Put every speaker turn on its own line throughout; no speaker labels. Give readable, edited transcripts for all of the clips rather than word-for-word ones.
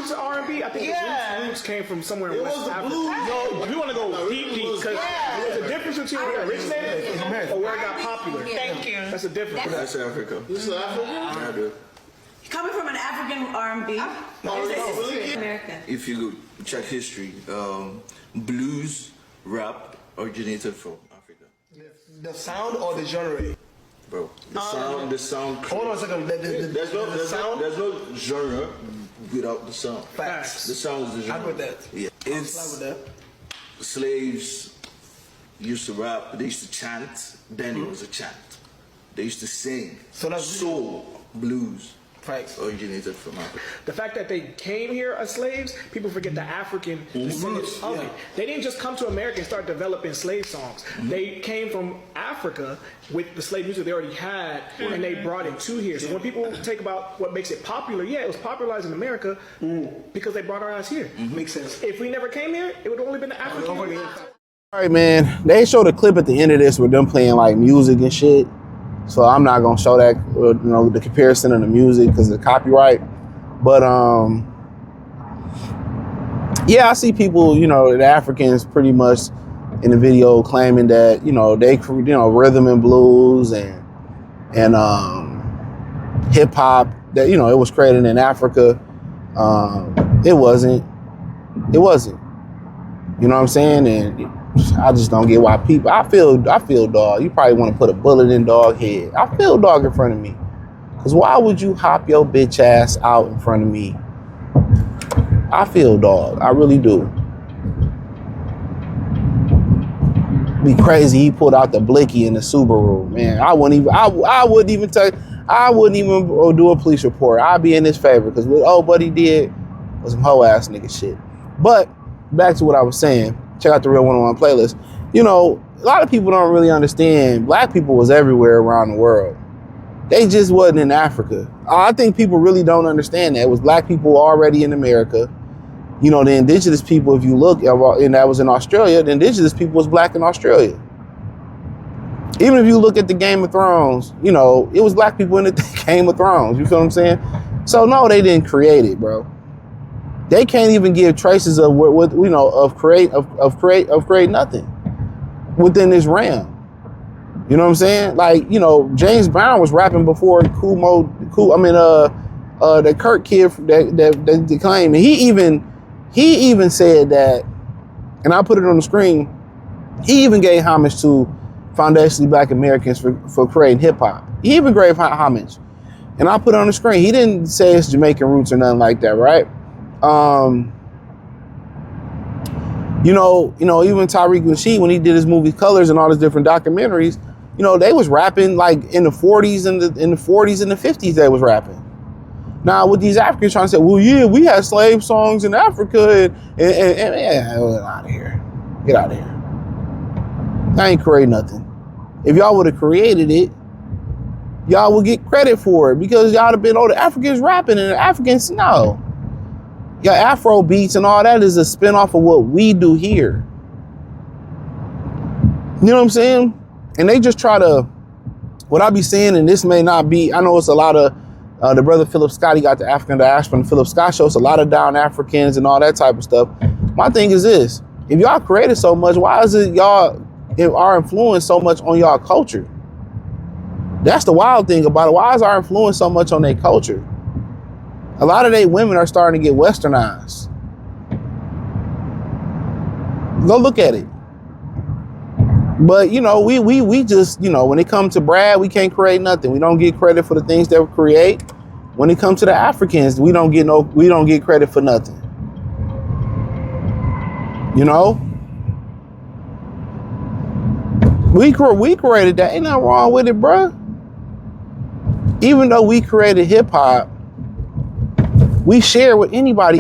roots of R&B? I think the roots came from somewhere in West Africa. No, if you want to go deep, because there's a difference between where it originated or where it got popular.
Thank you.
That's a difference.
That's Africa.
This is Africa?
Yeah, dude.
Coming from an African R&B. American.
If you check history, blues, rap originated from Africa.
The sound or the genre?
Bro, the sound.
Hold on a second.
There's no genre without the sound.
Facts.
The sound is the genre.
I'm with that.
Yeah.
With that.
Slaves used to rap. They used to chant. Then it was a chant. They used to sing.
So that's
soul, blues.
Facts.
Originated from Africa.
The fact that they came here as slaves, people forget the African descendants of it. They didn't just come to America and start developing slave songs. They came from Africa with the slave music they already had, and they brought it to here. So when people take about what makes it popular, it was popularized in America because they brought our ass here.
Makes sense.
If we never came here, it would have only been the African.
All right, man. They showed a clip at the end of this with them playing like music and shit. So I'm not gonna show that, the comparison of the music because of the copyright. But yeah, I see people, the Africans pretty much in the video claiming that they, rhythm and blues and hip hop that it was created in Africa. It wasn't. You know what I'm saying? And I just don't get why people. I feel dog. You probably want to put a bullet in dog head. I feel dog in front of me. Cause why would you hop your bitch ass out in front of me? I feel dog. I really do. Be crazy. He pulled out the blicky in the Subaru. Man, I wouldn't even do a police report. I'd be in his favor because what old buddy did was some hoe ass nigga shit. But back to what I was saying. Check out the Real 101 playlist. A lot of people don't really understand. Black people was everywhere around the world. They just wasn't in Africa. I think people really don't understand that. It was black people already in America. The indigenous people, if you look, and that was in Australia, the indigenous people was black in Australia. Even if you look at the Game of Thrones, it was black people in the Game of Thrones. You feel what I'm saying? So no, they didn't create it, bro. They can't even give traces of create nothing within this realm. You know what I'm saying? Like, James Brown was rapping before the Kirk kid that declaimed. And he even said that, and I put it on the screen. He even gave homage to foundationally black Americans for creating hip hop. He even gave homage, and I put it on the screen. He didn't say it's Jamaican roots or nothing like that, right? Even Tariq Nasheed, when he did his movie Colors and all his different documentaries, they was rapping like in the 40s and the 40s and the 50s. They was rapping. Now with these Africans trying to say, well, yeah, we had slave songs in Africa, and get out of here, get out of here. I ain't create nothing. If y'all would have created it, y'all would get credit for it because y'all have been the Africans rapping and the Africans no. Yeah, Afro beats and all that is a spinoff of what we do here. You know what I'm saying? And they just try to, what I be saying, and this may not be, I know it's a lot of, the brother Philip Scott, he got the African diaspora, and Philip Scott shows a lot of down Africans and all that type of stuff. My thing is this, if y'all created so much, why is it y'all are influenced so much on y'all culture? That's the wild thing about it. Why is our influence so much on their culture? A lot of they women are starting to get westernized. Go look at it. But we just, when it comes to Brad, we can't create nothing. We don't get credit for the things that we create. When it comes to the Africans, we don't get credit for nothing. We created that. Ain't nothing wrong with it, bruh. Even though we created hip hop, we share with anybody,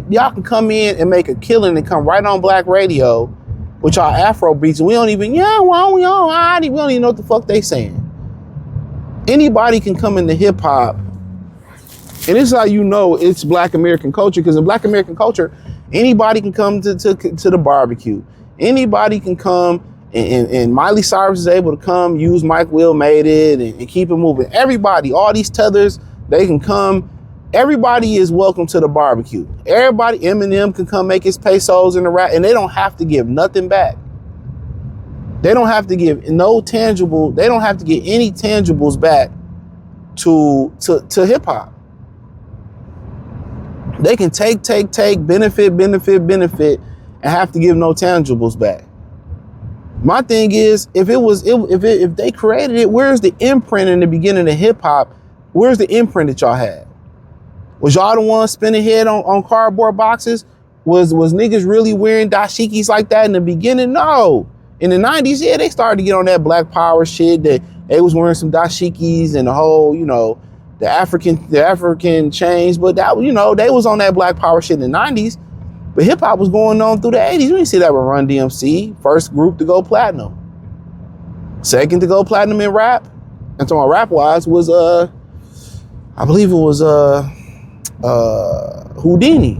y'all can come in and make a killing and come right on black radio with y'all Afro beats. And we don't even, we don't even know what the fuck they saying. Anybody can come into hip hop. And this is how you know it's black American culture, because in black American culture, anybody can come to the barbecue. Anybody can come and Miley Cyrus is able to come, use Mike Will Made It and keep it moving. Everybody, all these tethers, they can come everybody is welcome to the barbecue. Everybody, Eminem can come make his pesos in the rap, and they don't have to give nothing back. They don't have to give they don't have to get any tangibles back to hip hop. They can take, benefit, and have to give no tangibles back. My thing is, if they created it, where's the imprint in the beginning of hip hop? Where's the imprint that y'all had? Was y'all the ones spinning head on cardboard boxes? Was niggas really wearing dashikis like that in the beginning? No. In the 90s, yeah, they started to get on that Black Power shit. That they was wearing some dashikis and the whole, the African chains. But that, they was on that Black Power shit in the 90s. But hip hop was going on through the 80s. You didn't see that with Run DMC. First group to go platinum. Second to go platinum in rap. And so on rap wise was I believe it was Houdini.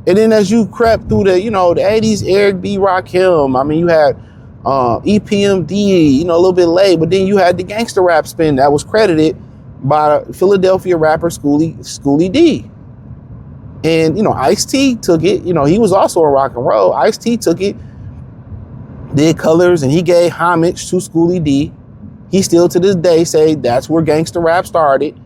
And then as you crept through the 80s, Eric B. Rakim. I mean, you had EPMD, a little bit late, but then you had the gangster rap spin that was credited by Philadelphia rapper Schoolie D. And, Ice-T took it. He was also in rock and roll. Ice-T took it, did colors, and he gave homage to Schoolie D. He still to this day say that's where gangster rap started.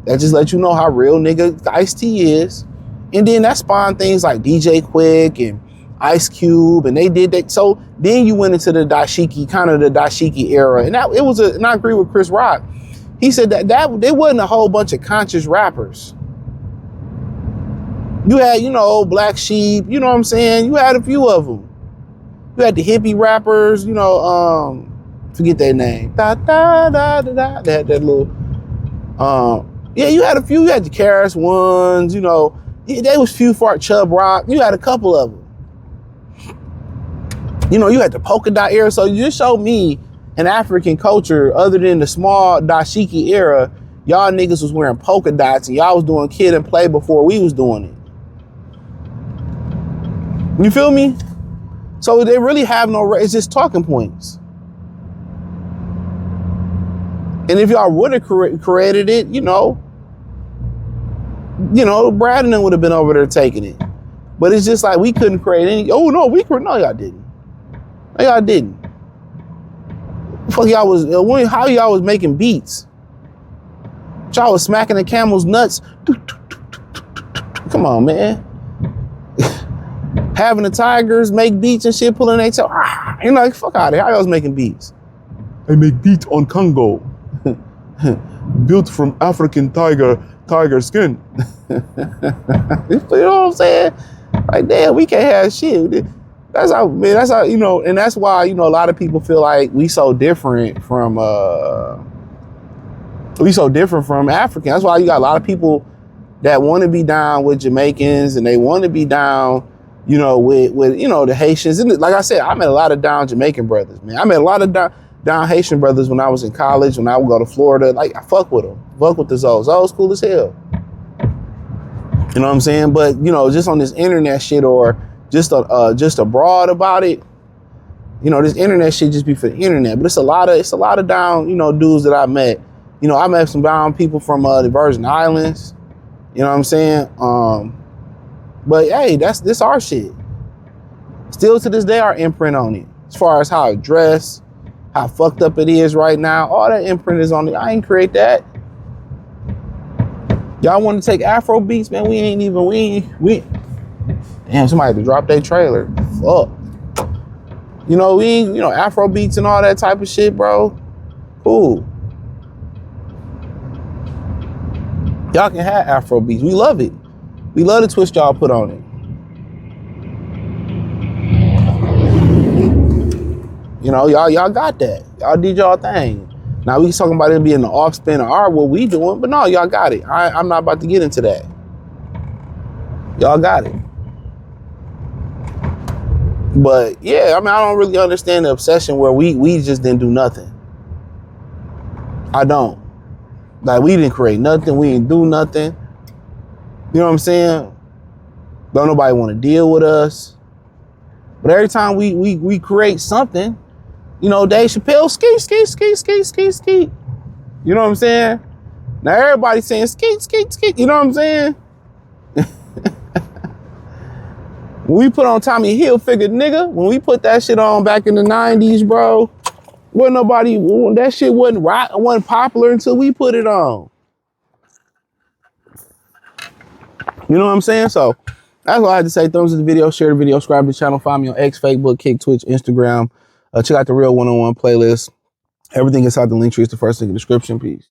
That just lets you know how real nigga Ice-T is. And then that spawned things like DJ Quick and Ice Cube, and they did that. So then you went into the dashiki era. And and I agree with Chris Rock. He said that there wasn't a whole bunch of conscious rappers. You had, Black Sheep, you know what I'm saying? You had a few of them. You had the hippie rappers, forget their name. Da, da, da, da, da. They had that little, you had a few. You had the Karis ones, They was few Fart Chub Rock. You had a couple of them. You had the polka dot era. So you just showed me an African culture other than the small dashiki era. Y'all niggas was wearing polka dots and y'all was doing kid and play before we was doing it. You feel me? So they really have it's just talking points. And if y'all would have created it, Brad and them would have been over there taking it. But it's just like we couldn't create any. No, y'all didn't. No, y'all didn't. Fuck y'all was, how y'all was making beats? Y'all was smacking the camel's nuts. Come on, man. Having the Tigers make beats and shit, pulling their tail. Fuck out of here. How y'all was making beats? I make beats on Congo. Built from African tiger skin. You know what I'm saying? Like, damn, we can't have shit. That's how, and that's why, a lot of people feel like we so different from African. That's why you got a lot of people that want to be down with Jamaicans and they want to be down, with the Haitians. And like I said, I met a lot of down Jamaican brothers, man. I met a lot of down Haitian brothers when I was in college, when I would go to Florida. Like, I fuck with them. Fuck with the Zoes. Zoes cool as hell. You know what I'm saying? But, just on this internet shit or just abroad about it, this internet shit just be for the internet. But it's a lot of down, dudes that I met. I met some down people from the Virgin Islands. You know what I'm saying? But hey, this our shit. Still to this day, our imprint on it. As far as how I dress, how fucked up it is right now, all that imprint is on it. I ain't create that. Y'all want to take Afro beats, man? We damn, somebody had to drop their trailer. Fuck. Afro beats and all that type of shit, bro. Cool. Y'all can have Afro beats. We love it. We love the twist y'all put on it. Y'all got that. Y'all did y'all thing. Now we talking about it being the off spin of what we doing, but no, y'all got it. I'm not about to get into that. Y'all got it. But yeah, I don't really understand the obsession where we just didn't do nothing. I don't. Like, we didn't create nothing. We didn't do nothing. You know what I'm saying? Don't nobody want to deal with us. But every time we create something, Dave Chappelle, ski. You know what I'm saying? Now everybody's saying skeet, skeet, skeet. You know what I'm saying? When we put on Tommy Hilfiger, nigga, when we put that shit on back in the 90s, bro, that shit wasn't popular until we put it on. You know what I'm saying? So that's all I had to say. Thumbs up the video, share the video, subscribe to the channel, find me on X, Facebook, Kick, Twitch, Instagram. Check out the Real 101 playlist. Everything inside the link tree is the first link in the description. Peace.